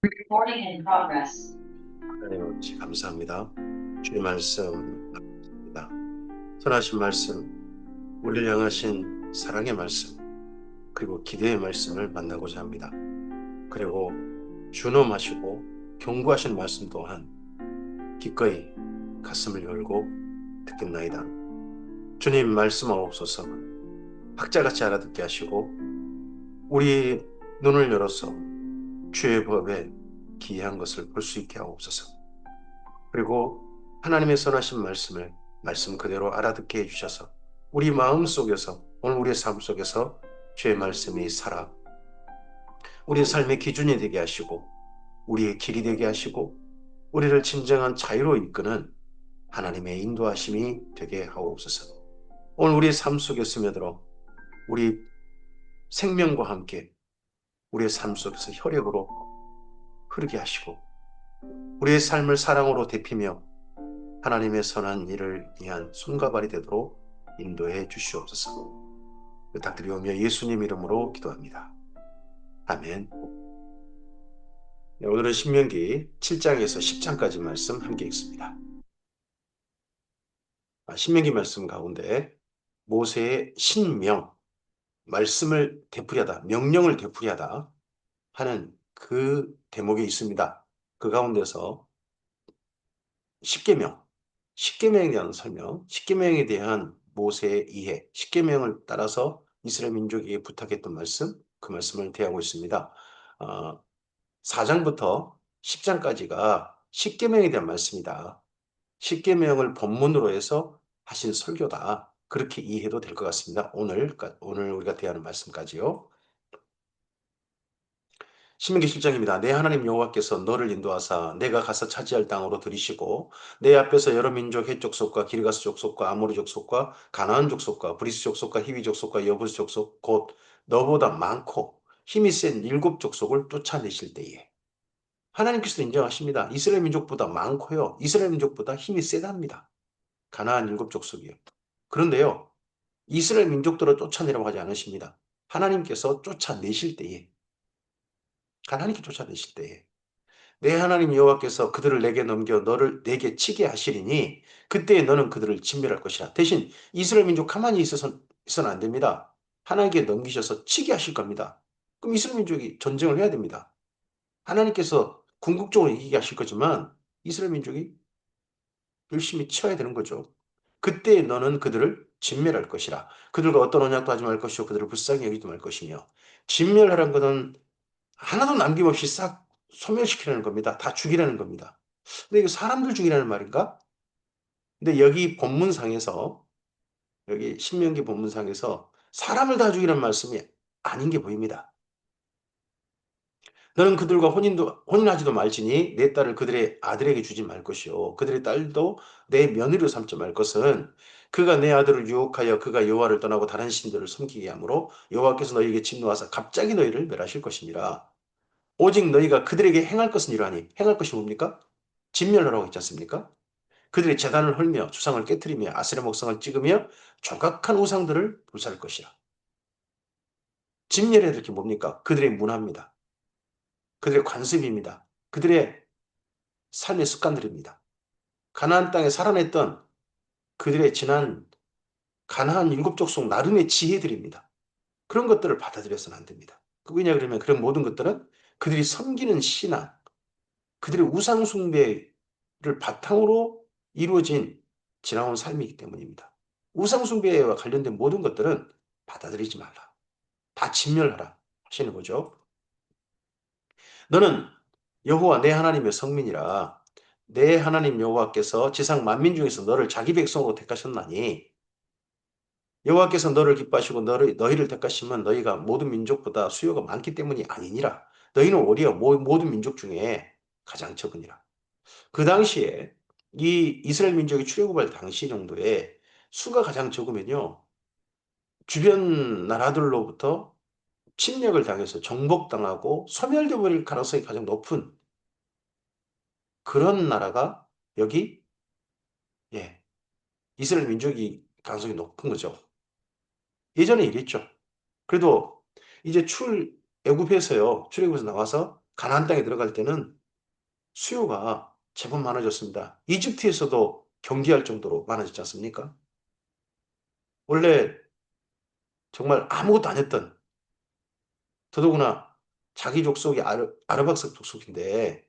Recording in progress. 하나님 아버지 감사합니다. 주의 말씀 나옵니다. 선하신 말씀, 우리를 향하신 사랑의 말씀, 그리고 기대의 말씀을 만나고자 합니다. 그리고 준엄하시고 경고하신 말씀 또한 기꺼이 가슴을 열고 듣겠나이다. 주님 말씀하옵소서. 학자같이 알아듣게 하시고 우리 눈을 열어서 주의 법에 기이한 것을 볼 수 있게 하옵소서. 그리고 하나님의 선하신 말씀을 말씀 그대로 알아듣게 해주셔서 우리 마음 속에서 오늘 우리의 삶 속에서 주의 말씀이 살아 우리의 삶의 기준이 되게 하시고 우리의 길이 되게 하시고 우리를 진정한 자유로 이끄는 하나님의 인도하심이 되게 하옵소서. 오늘 우리의 삶 속에 스며들어 우리 생명과 함께 우리의 삶 속에서 혈액으로 흐르게 하시고 우리의 삶을 사랑으로 데피며 하나님의 선한 일을 위한 손과 발이 되도록 인도해 주시옵소서. 부탁드리오며 예수님 이름으로 기도합니다. 아멘. 네, 오늘은 신명기 7장에서 10장까지 말씀 함께 읽습니다. 신명기 말씀 가운데 모세의 신명, 말씀을 되풀이하다, 명령을 되풀이하다 하는 그 대목이 있습니다. 그 가운데서 십계명, 십계명에 대한 설명, 십계명에 대한 모세의 이해, 십계명을 따라서 이스라엘 민족에게 부탁했던 말씀, 그 말씀을 대하고 있습니다. 4장부터 10장까지가 십계명에 대한 말씀이다. 십계명을 본문으로 해서 하신 설교다. 그렇게 이해도 될 것 같습니다. 오늘 우리가 대하는 말씀까지요. 신명기 7장입니다. 내 하나님 여호와께서 너를 인도하사 내가 가서 차지할 땅으로 들이시고 내 앞에서 여러 민족 헷 족속과 기르가스 족속과 아모리 족속과 가나안 족속과 브리스 족속과 히위 족속과 여부스 족속 곧 너보다 많고 힘이 센 일곱 족속을 쫓아내실 때에 하나님께서 인정하십니다. 이스라엘 민족보다 많고요. 이스라엘 민족보다 힘이 세답니다. 가나안 일곱 족속이요. 그런데요. 이스라엘 민족들을 쫓아내라고 하지 않으십니다. 하나님께서 쫓아내실 때에 하나님께 쫓아내실 때에 내 하나님 여호와께서 그들을 내게 넘겨 너를 내게 치게 하시리니 그때에 너는 그들을 진멸할 것이라. 대신 이스라엘 민족 가만히 있어서는 안 됩니다. 하나님께 넘기셔서 치게 하실 겁니다. 그럼 이스라엘 민족이 전쟁을 해야 됩니다. 하나님께서 궁극적으로 이기게 하실 거지만 이스라엘 민족이 열심히 치어야 되는 거죠. 그때에 너는 그들을 진멸할 것이라. 그들과 어떤 언약도 하지 말 것이요 그들을 불쌍히 여기지 말 것이며 진멸하라는 것은 하나도 남김없이 싹 소멸시키라는 겁니다. 다 죽이라는 겁니다. 근데 이거 사람들 죽이라는 말인가? 근데 여기 신명기 본문상에서 사람을 다 죽이라는 말씀이 아닌 게 보입니다. 너는 그들과 혼인하지도 말지니 내 딸을 그들의 아들에게 주지 말 것이요 그들의 딸도 내 며느리로 삼지 말 것은 그가 내 아들을 유혹하여 그가 여호와를 떠나고 다른 신들을 섬기게 하므로 여호와께서 너희에게 진노하사 갑자기 너희를 멸하실 것입니다. 오직 너희가 그들에게 행할 것은 이러하니 행할 것이 뭡니까? 진멸하라고 했지 않습니까? 그들의 제단을 헐며 주상을 깨뜨리며 아세라 목상을 찍으며 조각한 우상들을 불살 것이라. 진멸해야 될 게 뭡니까? 그들의 문화입니다. 그들의 관습입니다. 그들의 삶의 습관들입니다. 가나안 땅에 살아냈던 그들의 지난 가나안 일곱 족속 나름의 지혜들입니다. 그런 것들을 받아들여서는 안 됩니다. 왜냐 그러면 그런 모든 것들은 그들이 섬기는 신앙, 그들의 우상 숭배를 바탕으로 이루어진 지나온 삶이기 때문입니다. 우상 숭배와 관련된 모든 것들은 받아들이지 말라. 다 진멸하라 하시는 거죠. 너는 여호와 내 하나님의 성민이라 내 하나님 여호와께서 지상 만민 중에서 너를 자기 백성으로 택하셨나니 여호와께서 너를 기뻐하시고 너희를 택하시면 너희가 모든 민족보다 수요가 많기 때문이 아니니라. 너희는 오히려 모든 민족 중에 가장 적으니라. 그 당시에 이 이스라엘 민족이 출애굽할 당시 정도에 수가 가장 적으면요. 주변 나라들로부터 침략을 당해서 정복당하고 소멸돼 버릴 가능성이 가장 높은 그런 나라가 여기 예, 이스라엘 민족이 가능성이 높은 거죠. 예전에 이랬죠. 그래도 이제 애굽에서요. 출애굽에서 나와서 가나안 땅에 들어갈 때는 수요가 제법 많아졌습니다. 이집트에서도 경기할 정도로 많아졌지 않습니까? 원래 정말 아무것도 안 했던, 더더구나 자기 족속이 아르박스 족속인데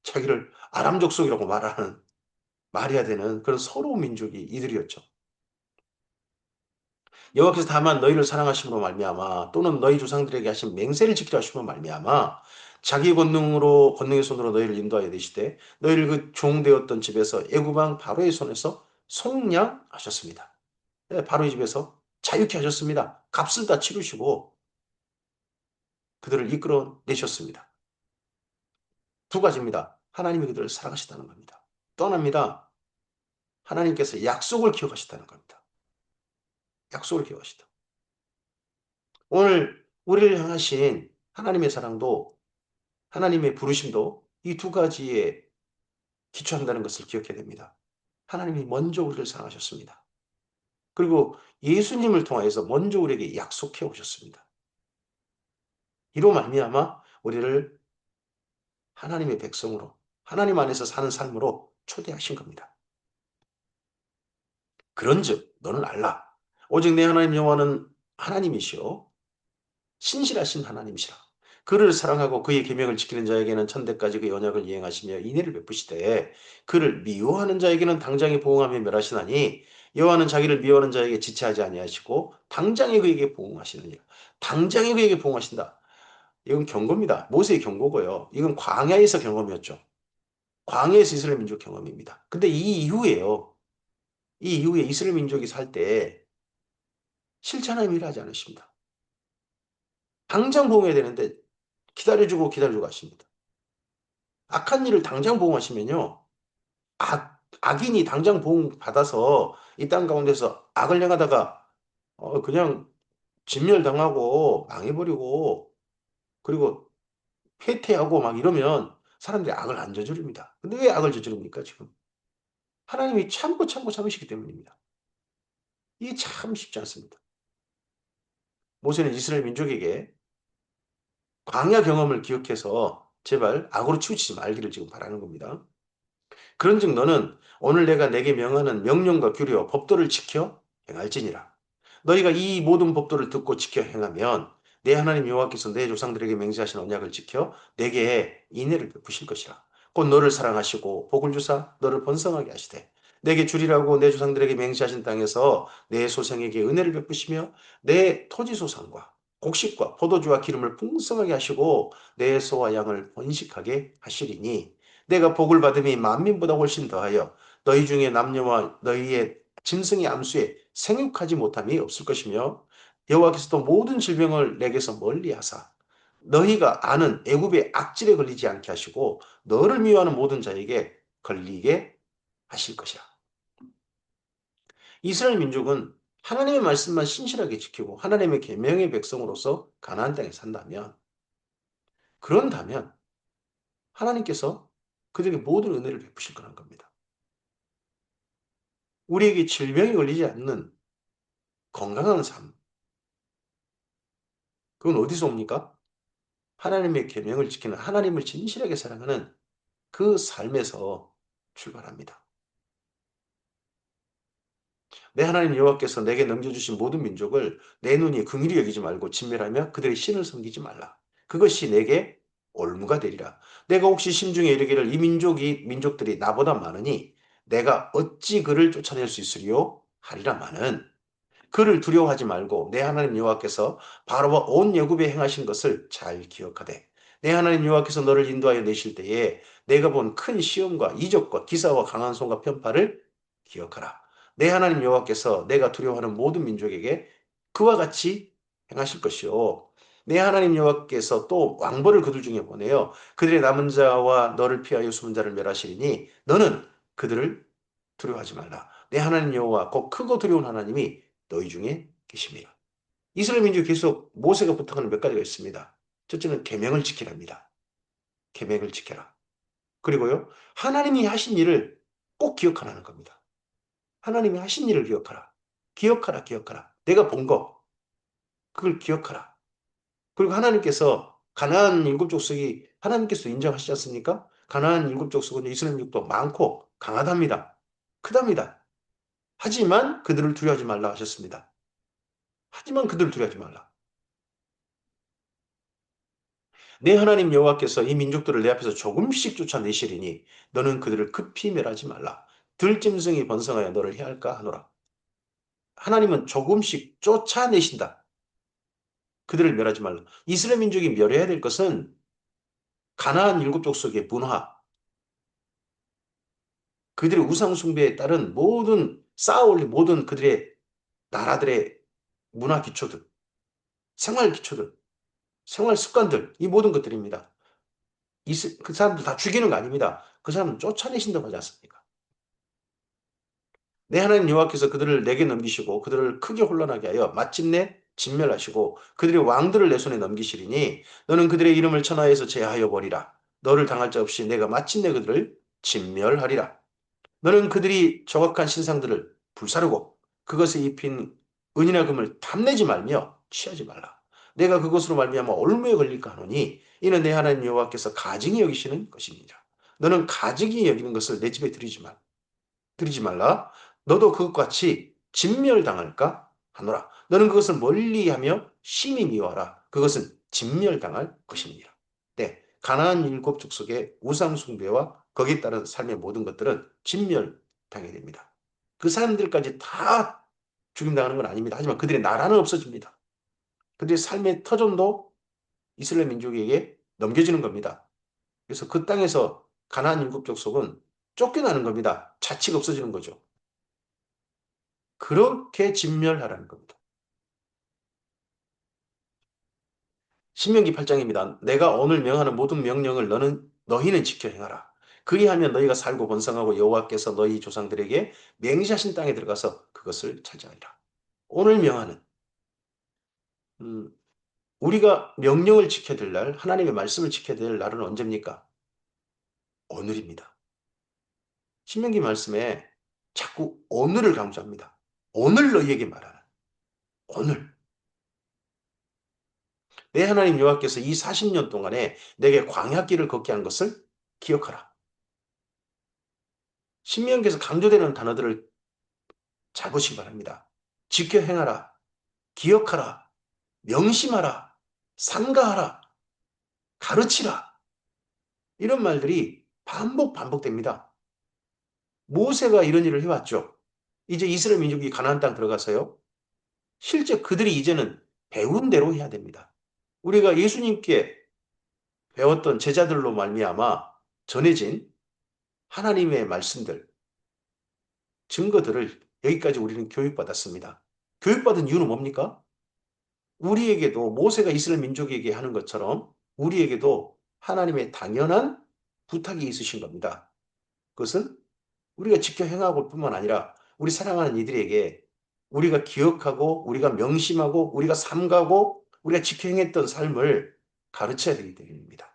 자기를 아람 족속이라고 말하는, 말해야 되는 그런 서러운 민족이 이들이었죠. 여호와께서 다만 너희를 사랑하심으로 말미암아 또는 너희 조상들에게 하신 맹세를 지키려 하심으로 말미암아 자기 권능의 손으로 너희를 인도하여 내시되 너희를 그 종되었던 집에서 애굽 왕 바로의 손에서 속량하셨습니다. 네, 바로의 집에서 자유케 하셨습니다. 값을 다 치르시고 그들을 이끌어 내셨습니다. 두 가지입니다. 하나님이 그들을 사랑하시다는 겁니다. 떠납니다. 하나님께서 약속을 기억하시다는 겁니다. 약속을 기억하시다. 오늘 우리를 향하신 하나님의 사랑도, 하나님의 부르심도 이 두 가지에 기초한다는 것을 기억해야 됩니다. 하나님이 먼저 우리를 사랑하셨습니다. 그리고 예수님을 통하여서 먼저 우리에게 약속해 오셨습니다. 이로 말미암아 우리를 하나님의 백성으로, 하나님 안에서 사는 삶으로 초대하신 겁니다. 그런즉 너는 알라. 오직 내 하나님 여호와는 하나님이시요 신실하신 하나님이시라. 그를 사랑하고 그의 계명을 지키는 자에게는 천대까지 그의 언약을 이행하시며 인애를 베푸시되 그를 미워하는 자에게는 당장에 보응하며 멸하시나니 여호와는 자기를 미워하는 자에게 지체하지 아니하시고 당장에 그에게 보응하시느니라. 당장에 그에게 보응하신다. 이건 경고입니다. 모세의 경고고요. 이건 광야에서 경험이었죠. 광야에서 이스라엘 민족 경험입니다. 근데 이 이후에요. 이 이후에 이스라엘 민족이 살 때 실천하는 일을 하지 않으십니다. 당장 보응해야 되는데 기다려주고 하십니다. 악한 일을 당장 보응하시면요. 악인이 당장 보응받아서 이 땅 가운데서 악을 행하다가 그냥 진멸당하고 망해버리고 그리고 회퇴하고 막 이러면 사람들이 악을 안 저지릅니다. 근데 왜 악을 저지릅니까, 지금? 하나님이 참고 참으시기 때문입니다. 이게 참 쉽지 않습니다. 모세는 이스라엘 민족에게 광야 경험을 기억해서 제발 악으로 치우치지 말기를 지금 바라는 겁니다. 그런즉 너는 오늘 내가 내게 명하는 명령과 규례와 법도를 지켜 행할지니라. 너희가 이 모든 법도를 듣고 지켜 행하면 내 하나님 여호와께서 내 조상들에게 맹세하신 언약을 지켜 내게 인애를 베푸실 것이라. 곧 너를 사랑하시고 복을 주사 너를 번성하게 하시되 내게 주리라고 내 조상들에게 맹세하신 땅에서 내 소생에게 은혜를 베푸시며 내 토지 소산과 곡식과 포도주와 기름을 풍성하게 하시고 내 소와 양을 번식하게 하시리니 내가 복을 받음이 만민보다 훨씬 더하여 너희 중에 남녀와 너희의 짐승의 암수에 생육하지 못함이 없을 것이며 여호와께서 또 모든 질병을 내게서 멀리하사 너희가 아는 애굽의 악질에 걸리지 않게 하시고 너를 미워하는 모든 자에게 걸리게 하실 것이라. 이스라엘 민족은 하나님의 말씀만 신실하게 지키고 하나님의 계명의 백성으로서 가나안 땅에 산다면, 그런다면 하나님께서 그들에게 모든 은혜를 베푸실 거라는 겁니다. 우리에게 질병이 걸리지 않는 건강한 삶, 그건 어디서 옵니까? 하나님의 계명을 지키는, 하나님을 진실하게 사랑하는 그 삶에서 출발합니다. 내 하나님 여호와께서 내게 넘겨주신 모든 민족을 내 눈이 긍휼히 여기지 말고 진멸하며 그들의 신을 섬기지 말라. 그것이 내게 올무가 되리라. 내가 혹시 심중에 이르기를 이 민족들이 나보다 많으니 내가 어찌 그를 쫓아낼 수 있으리요? 하리라마는 그를 두려워하지 말고 내 하나님 여호와께서 바로와 온 애굽에 행하신 것을 잘 기억하되 내 하나님 여호와께서 너를 인도하여 내실 때에 내가 본 큰 시험과 이적과 기사와 강한 손과 편파를 기억하라. 내 하나님 여호와께서 내가 두려워하는 모든 민족에게 그와 같이 행하실 것이요. 내 하나님 여호와께서 또 왕벌을 그들 중에 보내어 그들의 남은 자와 너를 피하여 숨은 자를 멸하시리니 너는 그들을 두려워하지 말라. 내 하나님 여호와 곧 크고 두려운 하나님이 너희 중에 계십니다. 이스라엘 민족이 계속 모세가 부탁하는 몇 가지가 있습니다. 첫째는 계명을 지키랍니다. 계명을 지켜라. 그리고요, 하나님이 하신 일을 꼭 기억하라는 겁니다. 하나님이 하신 일을 기억하라. 기억하라. 내가 본 거, 그걸 기억하라. 그리고 하나님께서 가나안 일곱 족속이 하나님께서 인정하시지 않습니까? 가나안 일곱 족속은 이스라엘 민족도 많고 강하답니다. 크답니다. 하지만 그들을 두려워하지 말라 하셨습니다. 하지만 그들을 두려워하지 말라. 내 하나님 여호와께서 이 민족들을 내 앞에서 조금씩 쫓아내시리니 너는 그들을 급히 멸하지 말라. 들짐승이 번성하여 너를 해할까 하노라. 하나님은 조금씩 쫓아내신다. 그들을 멸하지 말라. 이스라엘 민족이 멸해야 될 것은 가나안 일곱 족속의 문화, 그들의 우상 숭배에 따른 모든 쌓아올린 모든 그들의 나라들의 문화 기초들, 생활 기초들, 생활 습관들, 이 모든 것들입니다. 그 사람들 다 죽이는 거 아닙니다. 그 사람은 쫓아내신다고 하지 않습니까? 내 하나님 여호와께서 그들을 내게 넘기시고 그들을 크게 혼란하게 하여 마침내 진멸하시고 그들의 왕들을 내 손에 넘기시리니 너는 그들의 이름을 천하에서 제하여 버리라. 너를 당할 자 없이 내가 마침내 그들을 진멸하리라. 너는 그들이 정확한 신상들을 불사르고 그것에 입힌 은이나 금을 탐내지 말며 취하지 말라. 내가 그것으로 말미암아 올무에 걸릴까 하노니 이는 내 하나님 여호와께서 가증히 여기시는 것이니라. 너는 가증히 여기는 것을 내 집에 들이지 말라. 너도 그것과 같이 진멸당할까 하노라. 너는 그것을 멀리하며 심히 미워하라. 그것은 진멸당할 것이니라. 네, 가나안 일곱 족속의 우상 숭배와 거기에 따른 삶의 모든 것들은 진멸당해야 됩니다. 그 사람들까지 다 죽임당하는 건 아닙니다. 하지만 그들의 나라는 없어집니다. 그들의 삶의 터전도 이스라엘 민족에게 넘겨지는 겁니다. 그래서 그 땅에서 가나안 일곱 족속은 쫓겨나는 겁니다. 자치가 없어지는 거죠. 그렇게 진멸하라는 겁니다. 신명기 8장입니다. 내가 오늘 명하는 모든 명령을 너희는 지켜 행하라. 그리하면 너희가 살고 번성하고 여호와께서 너희 조상들에게 맹세하신 땅에 들어가서 그것을 차지하리라. 오늘 명하는 음, 우리가 명령을 지켜야 될 날, 하나님의 말씀을 지켜야 될 날은 언제입니까? 오늘입니다. 신명기 말씀에 자꾸 오늘을 강조합니다. 오늘 너희에게 말하라. 오늘. 내 하나님 여호와께서 이 40년 동안에 내게 광야길을 걷게 한 것을 기억하라. 신명기에서 강조되는 단어들을 잘 보시기 바랍니다. 지켜 행하라, 기억하라, 명심하라, 삼가하라, 가르치라. 이런 말들이 반복됩니다. 모세가 이런 일을 해왔죠. 이제 이스라엘 민족이 가나안 땅 들어가서요. 실제 그들이 이제는 배운 대로 해야 됩니다. 우리가 예수님께 배웠던 제자들로 말미암아 전해진 하나님의 말씀들, 증거들을 여기까지 우리는 교육받았습니다. 교육받은 이유는 뭡니까? 우리에게도 모세가 이스라엘 민족에게 하는 것처럼 우리에게도 하나님의 당연한 부탁이 있으신 겁니다. 그것은 우리가 지켜 행하고 뿐만 아니라 우리 사랑하는 이들에게 우리가 기억하고 우리가 명심하고 우리가 삼가고 우리가 지켜 행했던 삶을 가르쳐야 되기 때문입니다.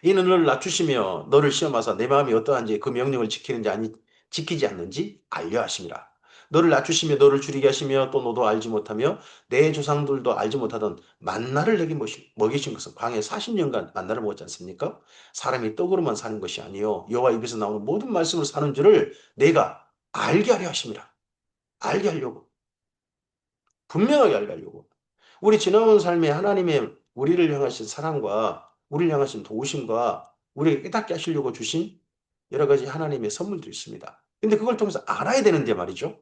이는 너를 낮추시며 너를 시험하사 내 마음이 어떠한지 그 명령을 지키는지 아니 지키지 않는지 알려 하심이라. 너를 낮추시며 너를 줄이게 하시며 또 너도 알지 못하며 내 조상들도 알지 못하던 만나를 내게 먹이신 것은 광야에 40년간 만나를 먹었지 않습니까? 사람이 떡으로만 사는 것이 아니요 여호와 입에서 나오는 모든 말씀으로 사는 줄을 내가 알게 하려 하심이라. 알게 하려고. 분명하게 알게 하려고. 우리 지나온 삶에 하나님의 우리를 향하신 사랑과 우리를 향하신 도우심과 우리에게 깨닫게 하시려고 주신 여러 가지 하나님의 선물들이 있습니다. 근데 그걸 통해서 알아야 되는데 말이죠.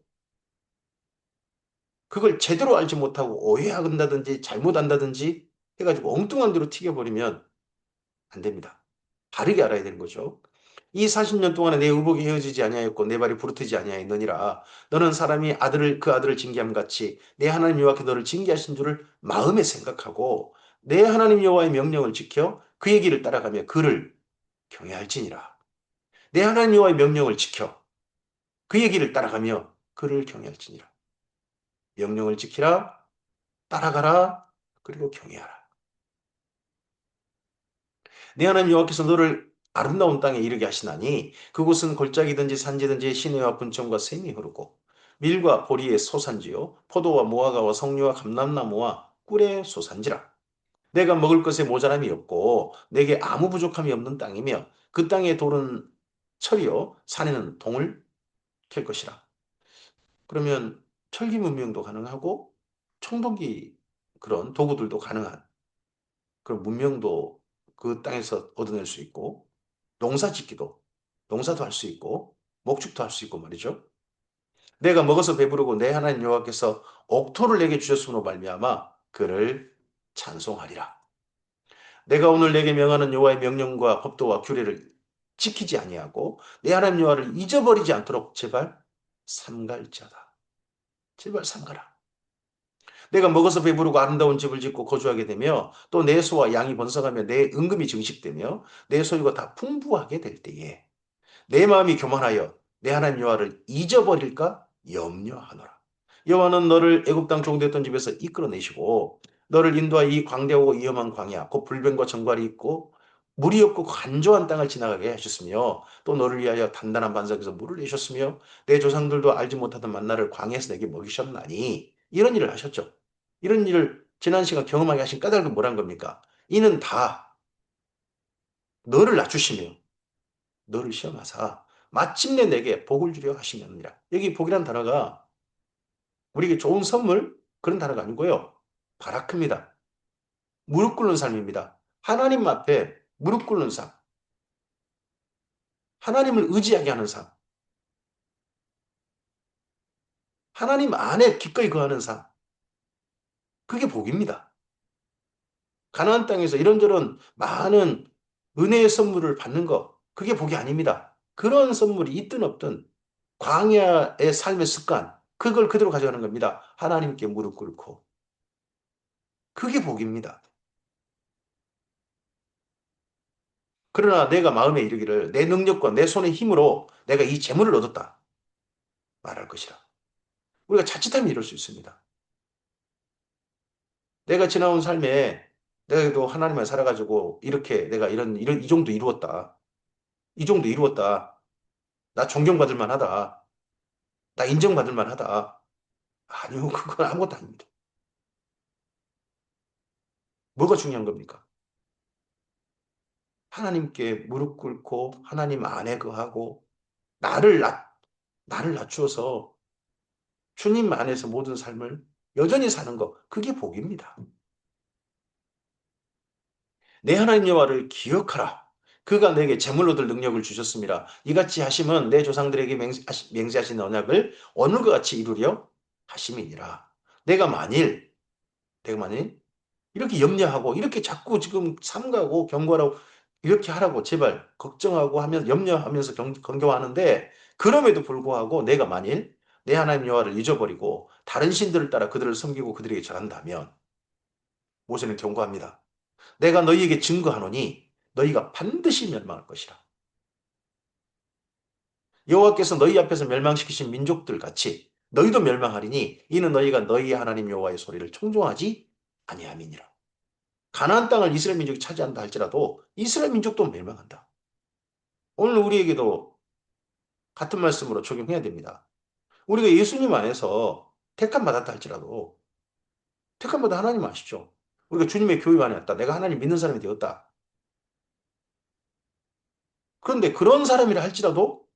그걸 제대로 알지 못하고 오해한다든지 잘못한다든지 해가지고 엉뚱한 대로 튀겨버리면 안 됩니다. 바르게 알아야 되는 거죠. 이 40년 동안에 내 의복이 헤어지지 아니하였고 내 발이 부르트지 아니하였느니라. 너는 사람이 그 아들을 징계함 같이 내 하나님 여호와께 너를 징계하신 줄을 마음에 생각하고 내 하나님 여호와의 명령을 지켜 그의 길을 따라가며 그를 경외할지니라. 내 하나님 여호와의 명령을 지켜 그의 길을 따라가며 그를 경외할지니라. 명령을 지키라, 따라가라, 그리고 경외하라. 내 하나님 여호와께서 너를 아름다운 땅에 이르게 하시나니 그곳은 골짜기든지 산지든지 시내와 분천과 샘이 흐르고 밀과 보리의 소산지요 포도와 무화과와 석류와 감람나무와 꿀의 소산지라. 내가 먹을 것에 모자람이 없고 내게 아무 부족함이 없는 땅이며 그 땅의 돌은 철이요 산에는 동을 캘 것이라. 그러면 철기 문명도 가능하고 청동기 그런 도구들도 가능한 그런 문명도 그 땅에서 얻어낼 수 있고 농사 짓기도 농사도 할 수 있고 목축도 할 수 있고 말이죠. 내가 먹어서 배부르고 내 하나님 여호와께서 옥토를 내게 주셨으므로 말미암아 그를 찬송하리라. 내가 오늘 내게 명하는 여호와의 명령과 법도와 규례를 지키지 아니하고 내 하나님 여호와를 잊어버리지 않도록 제발 삼갈지어다. 제발 삼가라. 내가 먹어서 배부르고 아름다운 집을 짓고 거주하게 되며 또 내 소와 양이 번성하며 내 은금이 증식되며 내 소유가 다 풍부하게 될 때에 내 마음이 교만하여 내 하나님 여호와를 잊어버릴까 염려하노라. 여호와는 너를 애굽 땅 종되었던 집에서 이끌어내시고 너를 인도하여 이 광대하고 위험한 광야 곧 불변과 정갈이 있고 물이 없고 간조한 땅을 지나가게 하셨으며 또 너를 위하여 단단한 반석에서 물을 내셨으며 내 조상들도 알지 못하던 만나를 광야에서 내게 먹이셨나니 이런 일을 하셨죠. 이런 일을 지난 시간 경험하게 하신 까닭은 뭐란 겁니까? 이는 다 너를 낮추시며 너를 시험하사 마침내 내게 복을 주려 하시느니라. 여기 복이란 단어가 우리에게 좋은 선물 그런 단어가 아니고요. 바라크입니다. 무릎 꿇는 삶입니다. 하나님 앞에 무릎 꿇는 삶. 하나님을 의지하게 하는 삶. 하나님 안에 기꺼이 거하는 삶. 그게 복입니다. 가나안 땅에서 이런저런 많은 은혜의 선물을 받는 것. 그게 복이 아닙니다. 그런 선물이 있든 없든 광야의 삶의 습관. 그걸 그대로 가져가는 겁니다. 하나님께 무릎 꿇고. 그게 복입니다. 그러나 내가 마음에 이르기를 내 능력과 내 손의 힘으로 내가 이 재물을 얻었다 말할 것이라. 우리가 자칫하면 이럴 수 있습니다. 내가 지나온 삶에 내가도 하나님을 살아가지고 이렇게 내가 이런 이 정도 이루었다. 이 정도 이루었다. 나 존경받을 만하다. 나 인정받을 만하다. 아니요, 그건 아무것도 아닙니다. 뭐가 중요한 겁니까? 하나님께 무릎 꿇고 하나님 안에 거하고 나를 낮 나를 낮추어서 주님 안에서 모든 삶을 여전히 사는 것, 그게 복입니다. 내 하나님 여호와를 기억하라. 그가 내게 재물로 얻을 능력을 주셨습니다. 이같이 하심은 내 조상들에게 맹세하신 언약을 오늘과 같이 이루려 하심이니라. 내가 만일, 내가 만일 이렇게 염려하고 이렇게 자꾸 지금 삼가고 경고하라고 이렇게 하라고 제발 걱정하고 하면 염려하면서 경고하는데 그럼에도 불구하고 내가 만일 내 하나님 여호와를 잊어버리고 다른 신들을 따라 그들을 섬기고 그들에게 절한다면 모세는 경고합니다. 내가 너희에게 증거하노니 너희가 반드시 멸망할 것이라. 여호와께서 너희 앞에서 멸망시키신 민족들 같이 너희도 멸망하리니 이는 너희가 너희 하나님 여호와의 소리를 청종하지 아니함이니라. 가나안 땅을 이스라엘 민족이 차지한다 할지라도 이스라엘 민족도 멸망한다. 오늘 우리에게도 같은 말씀으로 적용해야 됩니다. 우리가 예수님 안에서 택함 받았다 할지라도 택함 받아 하나님 아시죠? 우리가 주님의 교회 안에 왔다. 내가 하나님 믿는 사람이 되었다. 그런데 그런 사람이라 할지라도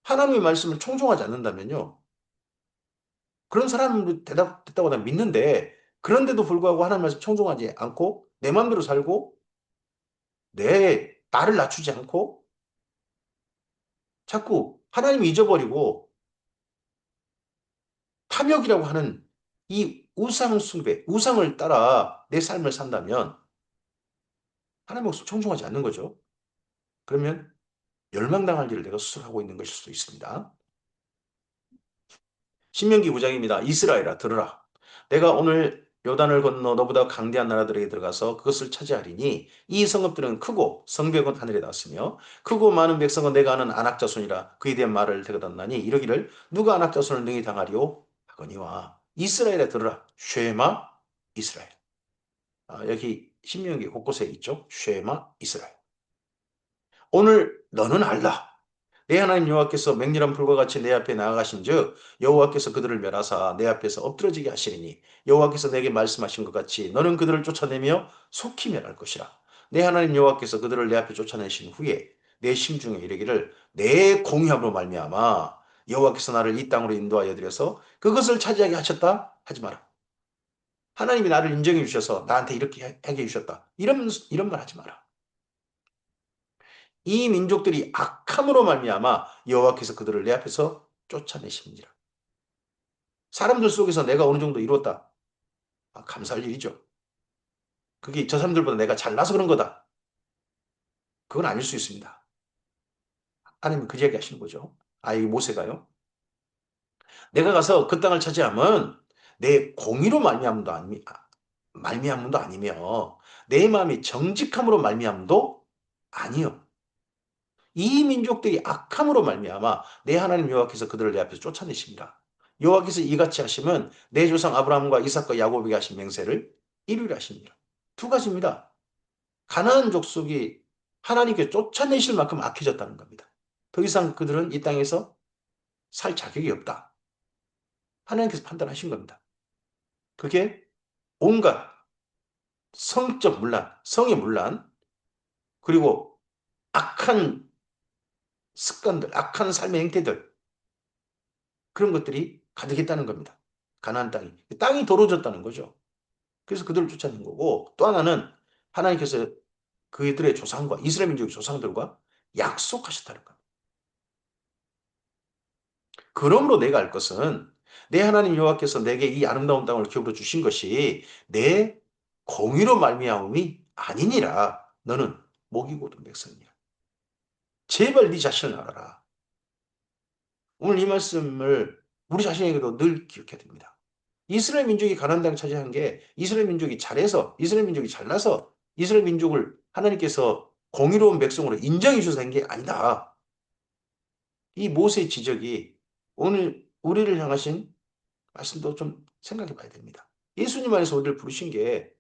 하나님의 말씀을 청종하지 않는다면요. 그런 사람도 됐다고 난 믿는데 그런데도 불구하고 하나님 말씀 청종하지 않고 내 마음대로 살고 내 나를 낮추지 않고 자꾸 하나님 잊어버리고 탐욕이라고 하는 이 우상 숭배, 우상을 따라 내 삶을 산다면 하나님 말씀 청종하지 않는 거죠. 그러면 멸망당할 일을 내가 스스로 하고 있는 것일 수도 있습니다. 신명기 9장입니다. 이스라엘아 들으라. 내가 오늘 요단을 건너 너보다 강대한 나라들에게 들어가서 그것을 차지하리니 이 성읍들은 크고 성벽은 하늘에 닿았으며 크고 많은 백성은 내가 아는 안악 자손이라 그에 대한 말을 대거뒀나니 이러기를 누가 안악 자손을 능히 당하리오 하거니와 이스라엘에 들으라 쉐마 이스라엘. 여기 신명기 곳곳에 있죠. 쉐마 이스라엘. 오늘 너는 알라. 내 하나님 여호와께서 맹렬한 불과 같이 내 앞에 나아가신즉 여호와께서 그들을 멸하사 내 앞에서 엎드러지게 하시리니 여호와께서 내게 말씀하신 것 같이 너는 그들을 쫓아내며 속히 멸할 것이라. 내 하나님 여호와께서 그들을 내 앞에 쫓아내신 후에 내 심중에 이르기를 내 공의함으로 말미암아 여호와께서 나를 이 땅으로 인도하여 드려서 그것을 차지하게 하셨다 하지 마라. 하나님이 나를 인정해 주셔서 나한테 이렇게 하게 해주셨다. 이런 말 하지 마라. 이 민족들이 악함으로 말미암아 여호와께서 그들을 내 앞에서 쫓아내십니다. 사람들 속에서 내가 어느 정도 이루었다. 감사할 일이죠. 그게 저 사람들보다 내가 잘나서 그런 거다. 그건 아닐 수 있습니다. 하나님은 그 이야기 하시는 거죠. 이 모세가요. 내가 가서 그 땅을 차지하면 내 공의로 말미암음도 아니며 내 마음이 정직함으로 말미암음도 아니요. 이 민족들이 악함으로 말미암아 내 하나님 여호와께서 그들을 내 앞에서 쫓아내십니다. 여호와께서 이같이 하시면 내 조상 아브라함과 이삭과 야곱에게 하신 맹세를 이루려 하십니다. 두 가지입니다. 가나안 족속이 하나님께 쫓아내실 만큼 악해졌다는 겁니다. 더 이상 그들은 이 땅에서 살 자격이 없다. 하나님께서 판단하신 겁니다. 그게 온갖 성적 문란, 성의 문란, 그리고 악한 습관들, 악한 삶의 행태들, 그런 것들이 가득했다는 겁니다. 가나안 땅이. 땅이 더러워졌다는 거죠. 그래서 그들을 쫓아낸 거고, 또 하나는 하나님께서 그들의 조상과 이스라엘 민족의 조상들과 약속하셨다는 겁니다. 그러므로 내가 알 것은 내 하나님 여호와께서 내게 이 아름다운 땅을 기업으로 주신 것이 내 공의로 말미암음이 아니니라. 너는 목이 곧은 백성이야. 제발 네 자신을 알아라. 오늘 이 말씀을 우리 자신에게도 늘 기억해야 됩니다. 이스라엘 민족이 가나안 땅을 차지한 게 이스라엘 민족이 잘해서, 이스라엘 민족이 잘나서 이스라엘 민족을 하나님께서 공의로운 백성으로 인정해 주셔서 한 게 아니다. 이 모세의 지적이 오늘 우리를 향하신 말씀도 좀 생각해 봐야 됩니다. 예수님 안에서 우리를 부르신 게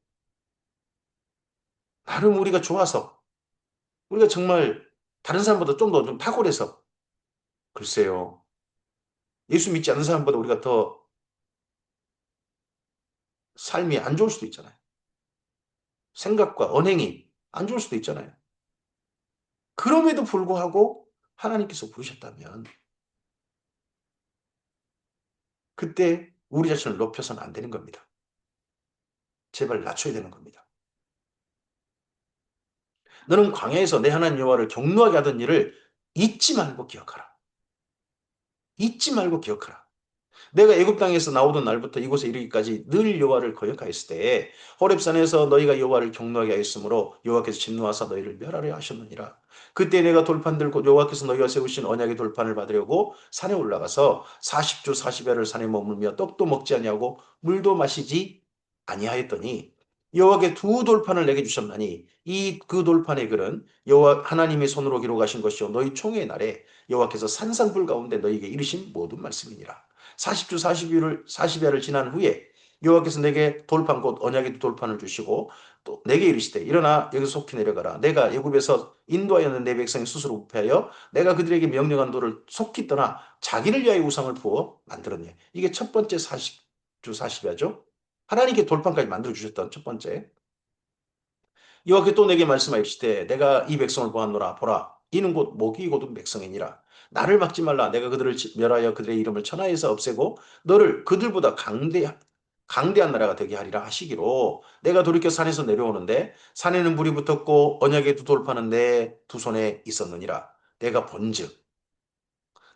나름 우리가 좋아서, 우리가 정말 다른 사람보다 좀 더 좀 탁월해서, 글쎄요. 예수 믿지 않는 사람보다 우리가 더 삶이 안 좋을 수도 있잖아요. 생각과 언행이 안 좋을 수도 있잖아요. 그럼에도 불구하고 하나님께서 부르셨다면 그때 우리 자신을 높여서는 안 되는 겁니다. 제발 낮춰야 되는 겁니다. 너는 광야에서 내 하나님 여호와를 경노하게 하던 일을 잊지 말고 기억하라. 잊지 말고 기억하라. 내가 애굽 땅에서 나오던 날부터 이곳에 이르기까지 늘 여호와를 거역하였을 때에 호렙산에서 너희가 여호와를 경노하게 하였으므로 여호와께서 진노하사 너희를 멸하려 하셨느니라. 그때 내가 돌판 들고 여호와께서 너희가 세우신 언약의 돌판을 받으려고 산에 올라가서 40주 40야를 산에 머물며 떡도 먹지 아니하고 물도 마시지 아니하였더니 여호와께 두 돌판을 내게 주셨나니 이 그 돌판의 글은 여호와 하나님의 손으로 기록하신 것이요 너희 총회의 날에 여호와께서 산산불 가운데 너희에게 이르신 모든 말씀이니라. 40주 40야를 지난 후에 여호와께서 내게 돌판 곧 언약의 돌판을 주시고 또 내게 이르시되 일어나 여기서 속히 내려가라. 내가 애굽에서 인도하였는 내 백성이 스스로 우패하여 내가 그들에게 명령한 돌을 속히 떠나 자기를 위하여 우상을 부어 만들었네. 이게 첫 번째 40주 40야죠. 하나님께 돌판까지 만들어 주셨던 첫 번째. 여호와께 또 내게 말씀하시되 내가 이 백성을 보았노라. 보라 이는 곧 목이 곧은 백성이니라. 나를 막지 말라. 내가 그들을 멸하여 그들의 이름을 천하에서 없애고 너를 그들보다 강대한 나라가 되게 하리라 하시기로 내가 돌이켜 산에서 내려오는데 산에는 불이 붙었고 언약의 두 돌판은 내 두 손에 있었느니라. 내가 본즉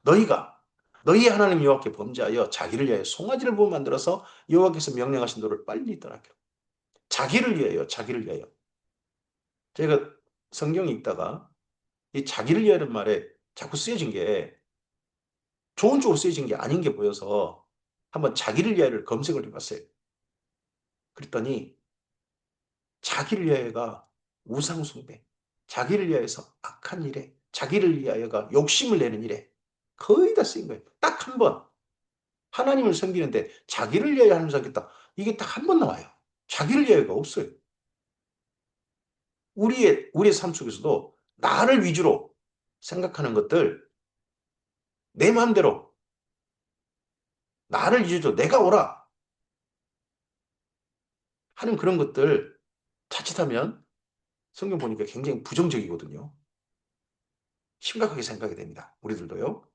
너희가 너희 하나님 여호와께 범죄하여 자기를 위하여 송아지를 부어 만들어서 여호와께서 명령하신 도를 빨리 떠나기로. 자기를 위하여 자기를 위하여. 제가 성경 읽다가 이 자기를 위하여는 말에 자꾸 쓰여진 게 좋은 쪽으로 쓰여진 게 아닌 게 보여서 한번 자기를 위하여를 검색을 해봤어요. 그랬더니 자기를 위하여가 우상숭배, 자기를 위하여서 악한 일에, 자기를 위하여가 욕심을 내는 일에 거의 다 쓰인 거예요. 딱 한 번. 하나님을 섬기는데 자기를 위하여 하나님을 섬겼다. 이게 딱 한 번 나와요. 자기를 위하여가 없어요. 우리의 삶 속에서도 나를 위주로 생각하는 것들, 내 마음대로 나를 이루어줘 내가 오라 하는 그런 것들 자칫하면 성경 보니까 굉장히 부정적이거든요. 심각하게 생각이 됩니다. 우리들도요.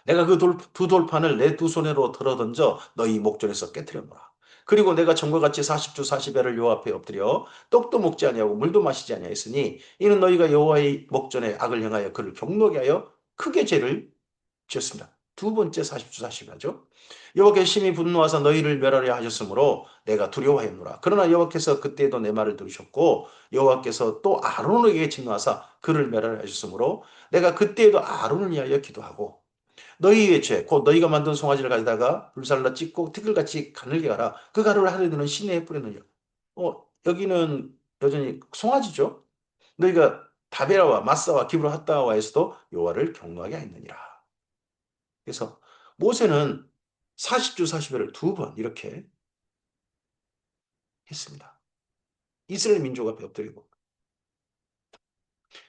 내가 그 두 돌판을 내 두 손으로 들어던져 너희 목전에서 깨뜨려 놓으라. 그리고 내가 전과 같이 40주 40야를 여호와 앞에 엎드려 떡도 먹지 아니하고 물도 마시지 아니하였으니 이는 너희가 여호와의 목전에 악을 행하여 그를 경노하게 하여 크게 죄를 지었습니다. 두 번째 40주 40야죠. 여호와께서 심히 분노하사 너희를 멸하려 하셨으므로 내가 두려워하였노라. 그러나 여호와께서 그때도 내 말을 들으셨고 여호와께서 또 아론에게 진노하사 그를 멸하려 하셨으므로 내가 그때에도 아론을 위하여 기도하고 너희의 죄, 곧 너희가 만든 송아지를 가져다가 불살라 찢고 티끌같이 가늘게 하라. 그 가루를 하늘에 드는 시내에 뿌려놓으라. 여기는 여전히 송아지죠. 너희가 다베라와 마사와 기브로 핫다와에서도 여호와를 경노하게 하였느니라. 그래서 모세는 40주 40회를 두 번 이렇게 했습니다. 이스라엘 민족 앞에 엎드리고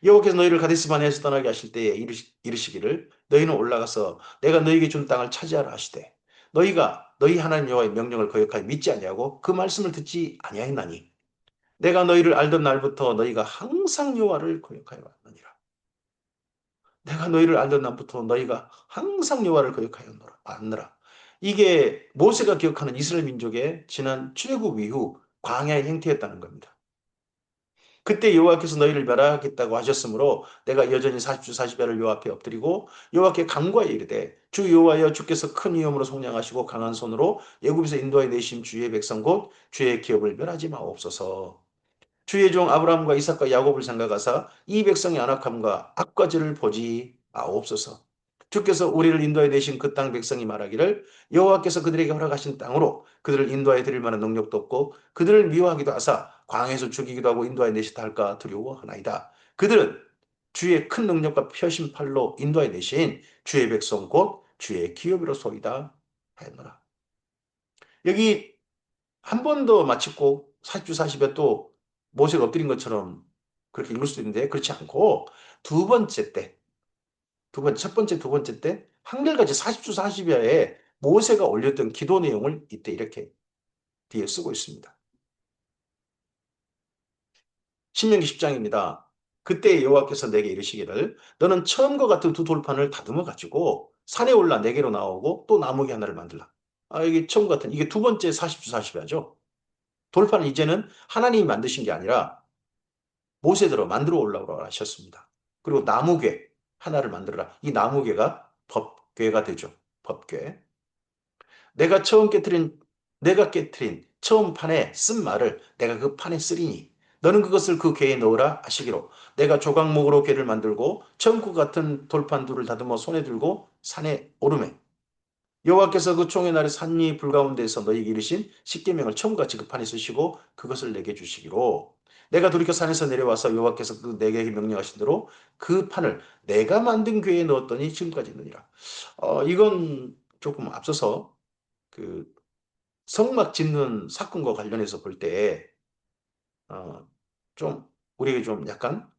여호와께서 너희를 가데스 바네아에서 떠나게 하실 때에 이르시기를 너희는 올라가서 내가 너희에게 준 땅을 차지하라 하시되 너희가 너희 하나님 여호와의 명령을 거역하여 믿지 아니하고 그 말씀을 듣지 아니하였나니 내가 너희를 알던 날부터 너희가 항상 여호와를 거역하여 왔느니라. 내가 너희를 알던 날부터 너희가 항상 여호와를 거역하여 왔느라. 이게 모세가 기억하는 이스라엘 민족의 지난 출애굽 이후 광야의 행태였다는 겁니다. 그때 여호와께서 너희를 멸하겠다고 하셨으므로 내가 여전히 40주 40야를 여호와 앞에 엎드리고 여호와께 간구하여 이르되 주 여호와여 주께서 큰 위엄으로 속량하시고 강한 손으로 애굽에서 인도하여 내심 주의 백성 곧 주의 기업을 멸하지 마옵소서. 주의 종 아브라함과 이삭과 야곱을 생각하사 이 백성의 안악함과 악과질을 보지 마옵소서. 주께서 우리를 인도하여 내신 그 땅 백성이 말하기를 여호와께서 그들에게 허락하신 땅으로 그들을 인도하여 드릴 만한 능력도 없고 그들을 미워하기도 하사 광야에서 죽이기도 하고 인도하여 내시다 할까 두려워하나이다. 그들은 주의 큰 능력과 펴신 팔로 인도하여 내신 주의 백성 곧 주의 기업이로소이다 하였노라. 여기 한 번 더 마치고 40주 40에 또 모세가 엎드린 것처럼 그렇게 읽을 수 있는데 그렇지 않고 두 번째 때, 첫 번째, 두 번째 때 한결같이 40주 40야에 모세가 올렸던 기도 내용을 이때 이렇게 뒤에 쓰고 있습니다. 신명기 10장입니다. 그때 여호와께서 내게 이르시기를 너는 처음과 같은 두 돌판을 다듬어 가지고 산에 올라 내게로 나오고 또 나무개 하나를 만들라. 이게 처음 같은 이게 두 번째 40주 40야죠. 돌판은 이제는 하나님이 만드신 게 아니라 모세대로 만들어 올라오라 하셨습니다. 그리고 나무괴 하나를 만들어라. 이 나무괴가 법궤가 되죠. 법궤. 내가 처음 깨뜨린 내가 깨뜨린 처음 판에 쓴 말을 내가 그 판에 쓰리니 너는 그것을 그 궤에 넣으라 하시기로 내가 조각목으로 궤를 만들고 처음과 같은 돌판 둘을 다듬어 손에 들고 산에 오르매 여호와께서 그 총의 날에 산이 불가운데에서 너희에게 이르신 십계명을 처음같이 그 판에 쓰시고 그것을 내게 주시기로 내가 돌이켜 산에서 내려와서 여호와께서 그 내게 명령하신 대로 그 판을 내가 만든 궤에 넣었더니 지금까지 있느니라. 이건 조금 앞서서 그 성막 짓는 사건과 관련해서 볼 때, 좀, 우리에게 좀 약간,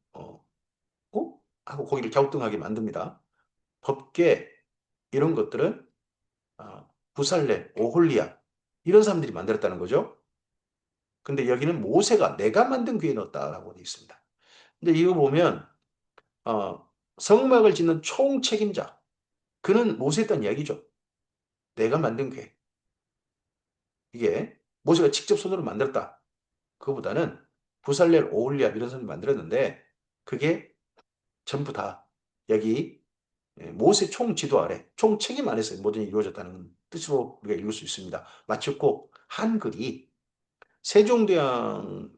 하고 거기를 갸우뚱하게 만듭니다. 법계, 이런 것들은 부살레, 오홀리아 이런 사람들이 만들었다는 거죠. 근데 여기는 모세가 내가 만든 궤에 넣었다라고 되어 있습니다. 근데 이거 보면 성막을 짓는 총책임자 그는 모세였다는 이야기죠. 내가 만든 궤. 이게 모세가 직접 손으로 만들었다. 그거보다는 부살렐, 오홀리아 이런 사람이 만들었는데 그게 전부 다 여기 모세 총지도 아래 총책임 안에서 모든 일이 이루어졌다는 뜻으로 우리가 읽을 수 있습니다. 마치 꼭 한글이 세종대왕께서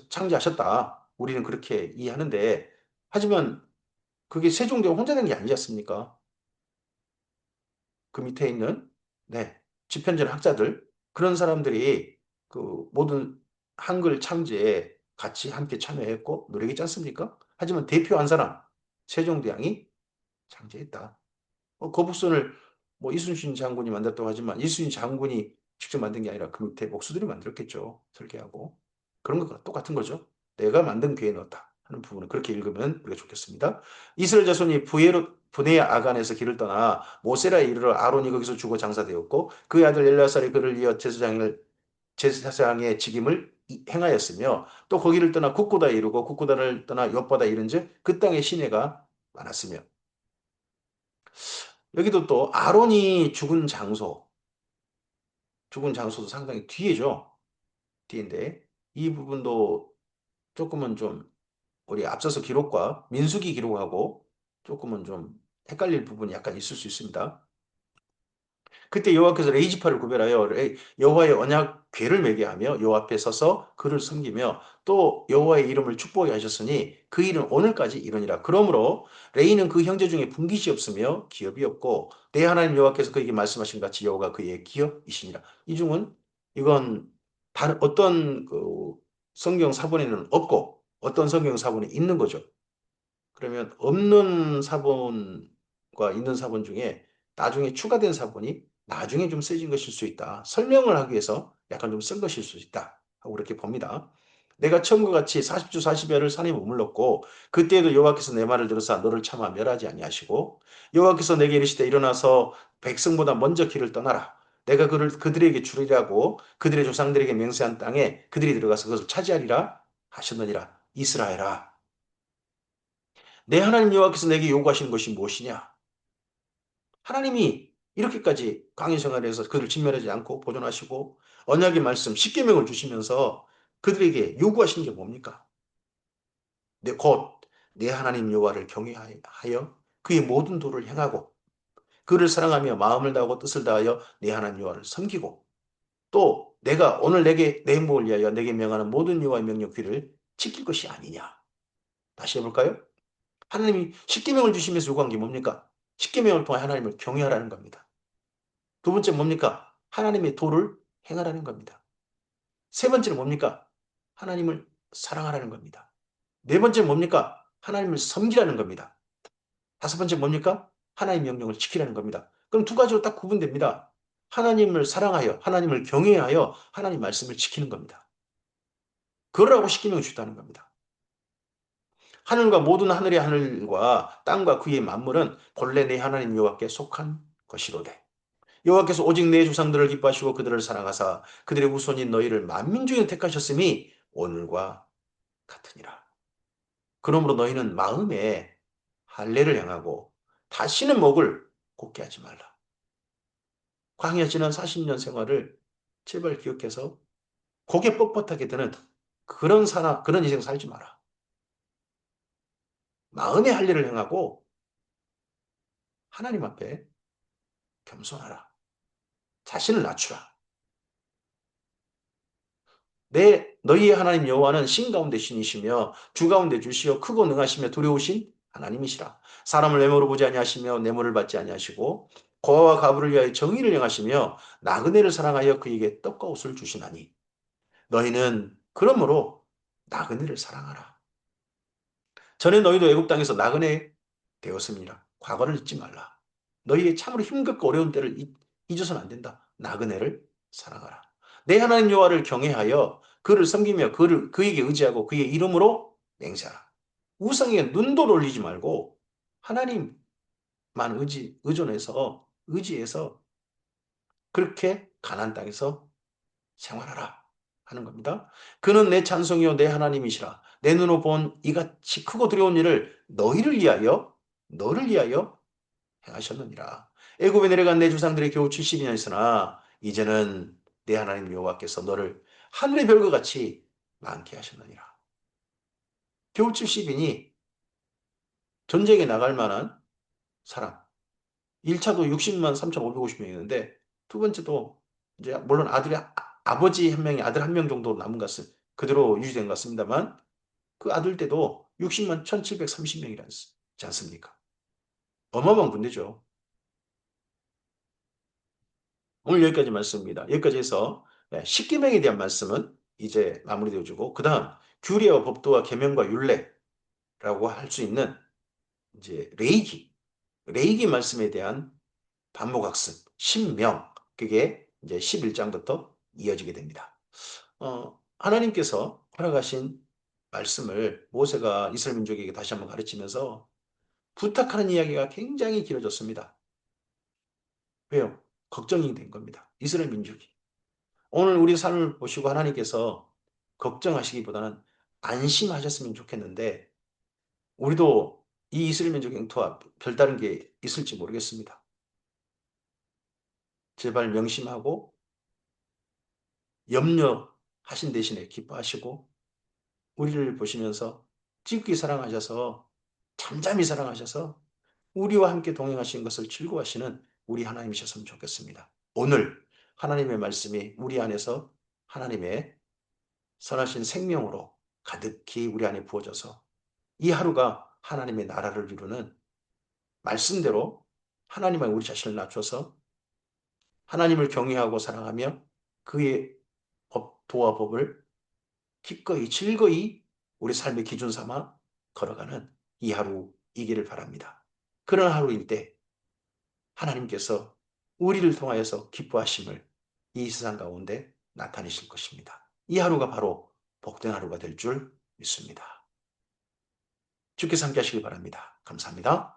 창제하셨다. 우리는 그렇게 이해하는데, 하지만 그게 세종대왕 혼자 된 게 아니지 않습니까? 그 밑에 있는, 네, 집현전 학자들, 그런 사람들이 그 모든 한글 창제에 같이 함께 참여했고 노력했지 않습니까? 하지만 대표한 사람, 세종대왕이 창제했다. 거북선을 뭐 이순신 장군이 만들었다고 하지만 이순신 장군이 직접 만든 게 아니라 그 밑에 목수들이 만들었겠죠. 설계하고. 그런 것과 똑같은 거죠. 내가 만든 궤에 넣었다 하는 부분은 그렇게 읽으면 우리가 좋겠습니다. 이스라엘 자손이 분의 아간에서 길을 떠나 모세라 이르러 아론이 거기서 죽어 장사되었고 그의 아들 엘리아살이 그를 이어 제사장의 직임을 행하였으며 또 거기를 떠나 국고다에 이르고 국고다를 떠나 엿바다에 이른즉 그 땅에 시내가 많았으며 여기도 또 아론이 죽은 장소도 상당히 뒤에죠. 뒤인데 이 부분도 조금은 좀 우리 앞서서 기록과 민수기 기록하고 조금은 좀 헷갈릴 부분이 약간 있을 수 있습니다. 그때 여호와께서 레이지파를 구별하여 여호와의 언약 궤를 매게 하며 여호와 앞에 서서 그를 섬기며 또 여호와의 이름을 축복하게 하셨으니 그 일은 오늘까지 이르니라. 그러므로 레이는 그 형제 중에 분깃이 없으며 기업이 없고 내 하나님 여호와께서 그에게 말씀하신 같이 여호와가 그의 기업이시니라. 이 중은 이건 다른 어떤 그 성경 사본에는 없고 어떤 성경 사본에 있는 거죠. 그러면 없는 사본과 있는 사본 중에 나중에 추가된 사본이 나중에 좀 쓰여진 것일 수 있다. 설명을 하기 위해서 약간 좀 쓴 것일 수 있다. 하고 그렇게 봅니다. 내가 처음과 같이 40주 40여를 산에 머물렀고 그때에도 여호와께서 내 말을 들으사 너를 차마 멸하지 아니하시고 여호와께서 내게 이르시되 일어나서 백성보다 먼저 길을 떠나라. 내가 그들에게 주리라고 그들의 조상들에게 맹세한 땅에 그들이 들어가서 그것을 차지하리라 하셨느니라. 이스라엘아 내 하나님 여호와께서 내게 요구하시는 것이 무엇이냐? 하나님이 이렇게까지 광야 생활에서 그를 진멸하지 않고 보존하시고 언약의 말씀, 십계명을 주시면서 그들에게 요구하시는 게 뭡니까? 곧 내 하나님 여호와를 경외하여 그의 모든 도를 행하고 그를 사랑하며 마음을 다하고 뜻을 다하여 내 하나님 여호와를 섬기고 또 내가 오늘 내게 내 행복을 위하여 내게 명하는 모든 여호와의 명령 귀를 지킬 것이 아니냐? 다시 해볼까요? 하나님이 십계명을 주시면서 요구한 게 뭡니까? 십계명을 통해 하나님을 경외하라는 겁니다. 두 번째 뭡니까? 하나님의 도를 행하라는 겁니다. 세 번째는 뭡니까? 하나님을 사랑하라는 겁니다. 네 번째는 뭡니까? 하나님을 섬기라는 겁니다. 다섯 번째 뭡니까? 하나님 명령을 지키라는 겁니다. 그럼 두 가지로 딱 구분됩니다. 하나님을 사랑하여 하나님을 경외하여 하나님 말씀을 지키는 겁니다. 그러라고 십계명을 주다는 겁니다. 하늘과 모든 하늘의 하늘과 땅과 그의 만물은 본래 내 하나님 여호와께 속한 것이로되 여호와께서 오직 내 조상들을 기뻐하시고 그들을 사랑하사 그들의 후손인 너희를 만민 중에 택하셨음이 오늘과 같으니라. 그러므로 너희는 마음에 할례를 행하고 다시는 목을 곧게 하지 말라. 광야 지난 40년 생활을 제발 기억해서 고개 뻣뻣하게 드는 그런 인생 살지 마라. 마음의 할례를 행하고 하나님 앞에 겸손하라. 자신을 낮추라. 너희의 하나님 여호와는 신 가운데 신이시며 주 가운데 주시어 크고 능하시며 두려우신 하나님이시라. 사람을 외모로 보지 아니하시며 뇌물을 받지 아니하시고 고아와 가부를 위하여 정의를 행하시며 나그네를 사랑하여 그에게 떡과 옷을 주시나니 너희는 그러므로 나그네를 사랑하라. 전에 너희도 애굽 땅에서 나그네 되었습니다. 과거를 잊지 말라. 너희의 참으로 힘겹고 어려운 때를 잊어서는 안 된다. 나그네를 사랑하라. 내 하나님 여호와를 경외하여 그를 섬기며 그에게 의지하고 그의 이름으로 맹세하라. 우상에 눈도 돌리지 말고 하나님만 의지해서 그렇게 가나안 땅에서 생활하라 하는 겁니다. 그는 내 찬송이요 내 하나님이시라. 내 눈으로 본 이같이 크고 두려운 일을 너를 위하여 행하셨느니라. 애굽에 내려간 내 조상들의 겨우 70년 있으나 이제는 내 하나님 여호와께서 너를 하늘의 별과 같이 많게 하셨느니라. 겨우 70이니 전쟁에 나갈 만한 사람. 1차도 60만 3,550명이었는데 두 번째도 이제 물론 아버지 한 명이 아들 한 명 정도 남은 것은 그대로 유지된 것 같습니다만 그 아들 때도 60만 1,730명이라지 않습니까? 어마어마한 군대죠. 오늘 여기까지 말씀입니다. 여기까지 해서 십계명에 대한 말씀은 이제 마무리되어지고 그 다음 규례와 법도와 계명과 율례라고 할 수 있는 이제 레이기 말씀에 대한 반복학습, 신명 그게 이제 11장부터 이어지게 됩니다. 하나님께서 허락하신 말씀을 모세가 이스라엘 민족에게 다시 한번 가르치면서 부탁하는 이야기가 굉장히 길어졌습니다. 왜요? 걱정이 된 겁니다. 이스라엘 민족이. 오늘 우리 삶을 보시고 하나님께서 걱정하시기보다는 안심하셨으면 좋겠는데 우리도 이 이스라엘 민족 영토와 별다른 게 있을지 모르겠습니다. 제발 명심하고 염려하신 대신에 기뻐하시고 우리를 보시면서 지극히 사랑하셔서 잠잠히 사랑하셔서 우리와 함께 동행하신 것을 즐거워하시는 우리 하나님이셨으면 좋겠습니다. 오늘 하나님의 말씀이 우리 안에서 하나님의 선하신 생명으로 가득히 우리 안에 부어져서 이 하루가 하나님의 나라를 이루는 말씀대로 하나님의 우리 자신을 낮춰서 하나님을 경외하고 사랑하며 그의 도와 법을 기꺼이 즐거이 우리 삶의 기준 삼아 걸어가는 이 하루이기를 바랍니다. 그런 하루일 때 하나님께서 우리를 통하여서 기뻐하심을 이 세상 가운데 나타내실 것입니다. 이 하루가 바로 복된 하루가 될 줄 믿습니다. 주께서 함께 하시길 바랍니다. 감사합니다.